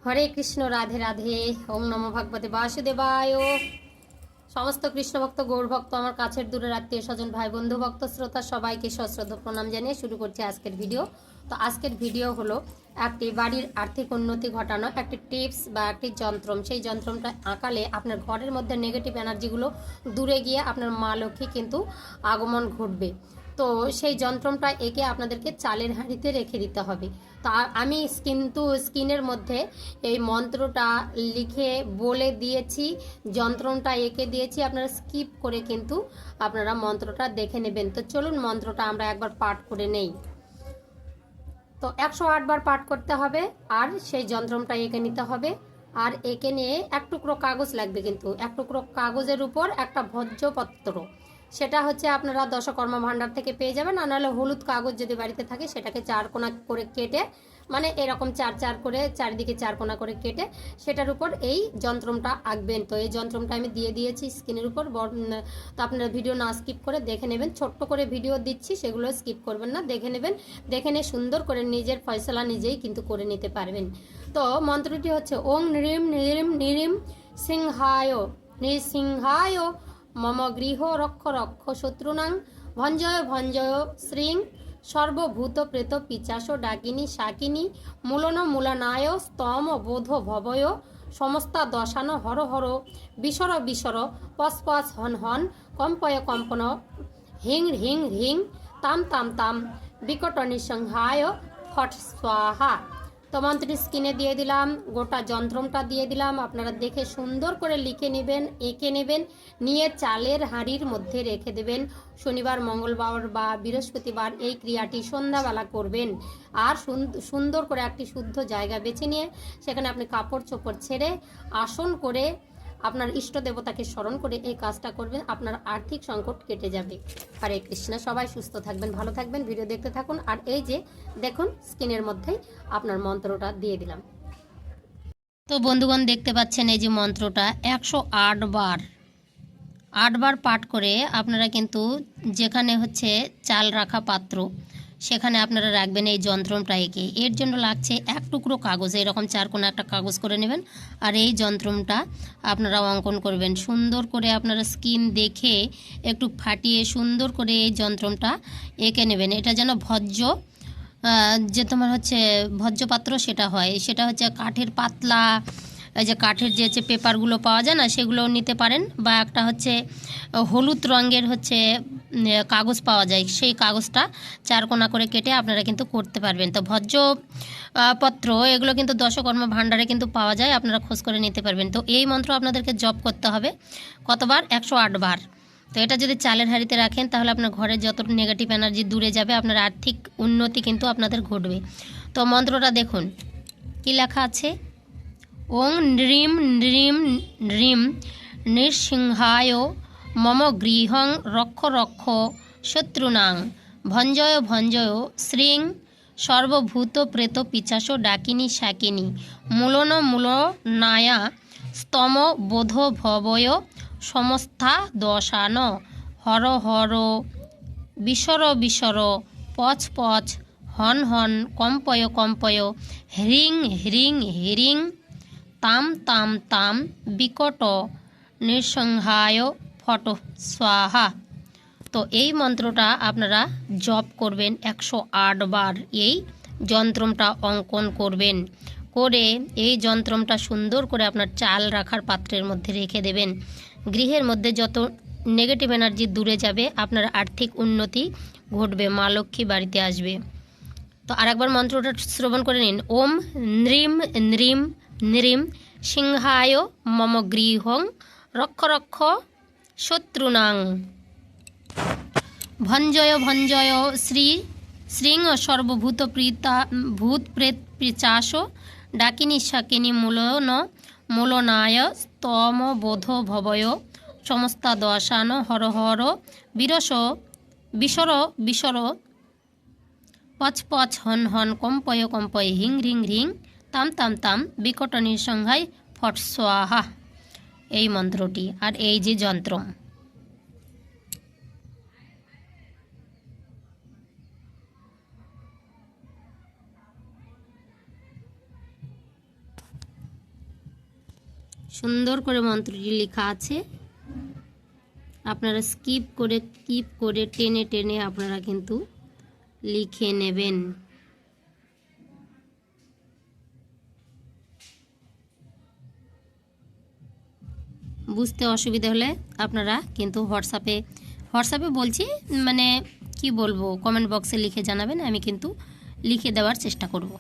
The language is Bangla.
হরে কৃষ্ণ, রাধে রাধে। ওম নমো ভগবতে বাসুদেবায়। সমস্ত কৃষ্ণ ভক্ত, গৌর ভক্ত, আমার কাছের দূরের আত্মীয় স্বজন, ভাই বন্ধু, ভক্ত শ্রোতা সবাইকে সশ্রদ্ধ প্রণাম জানিয়ে শুরু করছি আজকের ভিডিও। তো আজকের ভিডিও হলো একটি বাড়ির আর্থিক উন্নতি ঘটানো একটি টিপস বা একটি যন্ত্রম। সেই যন্ত্রমটা আঁকালে আপনার ঘরের মধ্যে নেগেটিভ এনার্জিগুলো দূরে গিয়ে আপনার মা লক্ষ্মী কিন্তু আগমন ঘটবে। তো সেই যন্ত্রমটা এঁকে আপনাদেরকে চালের হাঁড়িতে রেখে দিতে হবে। তা আমি স্ক্রিনের মধ্যে এই মন্ত্রটা লিখে বলে দিয়েছি, যন্ত্রটা এঁকে দিয়েছি, আপনারা স্কিপ করে কিন্তু আপনারা মন্ত্রটা দেখে নেবেন। তো চলুন মন্ত্রটা আমরা একবার পাঠ করে নেই। তো 108 বার পাঠ করতে হবে আর সেই যন্ত্রটা এঁকে নিতে হবে। আর এঁকে নিয়ে এক টুকরো কাগজ লাগবে, কিন্তু এক টুকরো কাগজের উপর একটা ভোজ্যপত্র, সেটা হচ্ছে আপনারা দশকর্মা ভাণ্ডার থেকে পেয়ে যাবেন। আর নাহলে হলুদ কাগজ যদি বাড়িতে থাকে সেটাকে চার কোনা করে কেটে, মানে এরকম চার চার করে চারিদিকে চার কোনা করে কেটে সেটার উপর এই যন্ত্রটা আঁকবেন। তো এই যন্ত্রটা আমি দিয়ে দিয়েছি স্ক্রিনের উপর। তো আপনারা ভিডিও না স্কিপ করে দেখে নেবেন, ছোট্ট করে ভিডিও দিচ্ছি, সেগুলো স্কিপ করবেন না, দেখে নেবেন। দেখে নিয়ে সুন্দর করে নিজের ফয়সলা নিজেই কিন্তু করে নিতে পারবেন। তো মন্ত্রটি হচ্ছে ওং নৃম নৃম নৃম সিংহায় নৃসিংহায় মম গৃহ রক্ষ রক্ষ শত্রুনাং ভঞ্জয় ভঞ্জয় শ্রীং সর্বভূত প্রেত পিচাস ডাকিনী শাকিনী মূলন মূলনায় স্তম বোধ ভবয় সমস্তা দশান হর হর বিসর বিসর পস পস হন হন কম্পয় কম্পন হিং হিং হিং তাম তাম তাম বিকট নিঃসংহায় ফট স্বাহা। তো মন্ত্রটি স্ক্রিনে দিয়ে দিলাম, গোটা যন্ত্রটা দিয়ে দিলাম। আপনারা দেখে সুন্দর করে লিখে নেবেন, এঁকে নেবেন, নিয়ে চালের হাঁড়ির মধ্যে রেখে দেবেন। শনিবার, মঙ্গলবার বা বৃহস্পতিবার এই ক্রিয়াটি সন্ধ্যাবেলা করবেন। আর সুন্দর করে একটি শুদ্ধ জায়গা বেছে নিয়ে সেখানে আপনি কাপড় চোপড় ছেড়ে আসন করে আপনার ইষ্ট দেবতাকে স্মরণ করে এই কাজটা করবেন। আপনার আর্থিক সংকট কেটে যাবে। হরে কৃষ্ণ। সবাই সুস্থ থাকবেন, ভালো থাকবেন, ভিডিও দেখতে থাকুন। আর এই যে দেখুন স্ক্রিনের মধ্যেই আপনার মন্ত্রটা দিয়ে দিলাম। তো বন্ধুগণ দেখতে পাচ্ছেন এই যে মন্ত্রটা 108 বার 8 বার পাঠ করে আপনারা কিন্তু যেখানে হচ্ছে চাল রাখা পাত্র সেখানে আপনারা রাখবেন এই যন্ত্রটা এঁকে। এর জন্য লাগছে এক টুকরো কাগজ, এরকম চার কোণা একটা কাগজ করে নেবেন। আর এই যন্ত্রটা আপনারা অঙ্কন করবেন সুন্দর করে। আপনারা স্ক্রিন দেখে একটু ফাটিয়ে সুন্দর করে এই যন্ত্রটা এঁকে নেবেন। এটা যেন ভোজ্য যে তোমার হচ্ছে ভোজ্যপাত্র সেটা হয়, সেটা হচ্ছে কাঠের পাতলা, এই যে কাঠের যে পেপারগুলো পাওয়া যায় না সেগুলোও নিতে পারেন, বা একটা হচ্ছে হলুদ রঙের হচ্ছে কাগজ পাওয়া যায়, সেই কাগজটা চার কোনা করে কেটে আপনারা কিন্তু করতে পারবেন। তো ভোজ্য পত্র এগুলো কিন্তু দশকর্মা ভাণ্ডারে কিন্তু পাওয়া যায়, আপনারা খোঁজ করে নিতে পারবেন। তো এই মন্ত্র আপনাদেরকে জপ করতে হবে কতবার? 108 বার। তো এটা যদি চালের হাঁড়িতে রাখেন তাহলে আপনার ঘরের যত নেগেটিভ এনার্জি দূরে যাবে, আপনার আর্থিক উন্নতি কিন্তু আপনাদের ঘটবে। তো মন্ত্রটা দেখুন কি লেখা আছে। ওং নৃম নৃম নৃম নৃসিংহায় মম গৃহং রক্ষ রক্ষ শত্রুনাং ভঞ্জয় ভঞ্জয় শ্রীং সর্বভূত প্রেত পিচাস ডাকিনী শাকিনী মূলন মূলনায়া স্তম বোধ ভবয় সমস্থা দশান হর হর বিসর বিসর পচ পচ হন হন কম্পয় কম্পয় হ্রিং হ্রিং হ্রিং তাম তাম তাম বিকট নৃসংহায় ফট স্বাহা। তো এই মন্ত্রটা আপনারা জপ করবেন 108 বার। এই যন্ত্রটা অঙ্কন করবেন, করে এই যন্ত্রটা সুন্দর করে আপনার চাল রাখার পাত্রের মধ্যে রেখে দেবেন। গৃহের মধ্যে যত নেগেটিভ এনার্জি দূরে যাবে, আপনার আর্থিক উন্নতি ঘটবে, মা লক্ষ্মী বাড়িতে আসবে। তো আরেকবার মন্ত্রটা শ্রবণ করে নিন। ওম নৃম নৃম নৃম সিংহায় মম গৃহং রক্ষ রক্ষ শত্রুনাং ভঞ্জয় ভঞ্জয় শ্রী শ্রীং সর্বভূত প্রীতা ভূত প্রেত পিচাস ডাকিনী শাকিনী মূলন মূলনায় স্তম বোধ ভবয় সমস্তা দশান হর হর বিরস বিসর বিসর পচ পচ হন হন কম্পয় কম্পয় হিং রিং রিং তাম তাম তাম বিকট নিঃসংহায় ফট স্বাহা। এই মন্ত্রটি আর এই যে যন্ত্র। সুন্দর করে মন্ত্রটি লেখা আছে। আপনারা স্কিপ করে টেনে টেনে আপনারা কিন্তু লিখে নেবেন। বুঝতে অসুবিধা হলে আপনারা কিন্তু হোয়াটসঅ্যাপে বলছি, মানে কি বলবো, কমেন্ট বক্সে লিখে জানাবেন, আমি কিন্তু লিখে দেওয়ার চেষ্টা করব।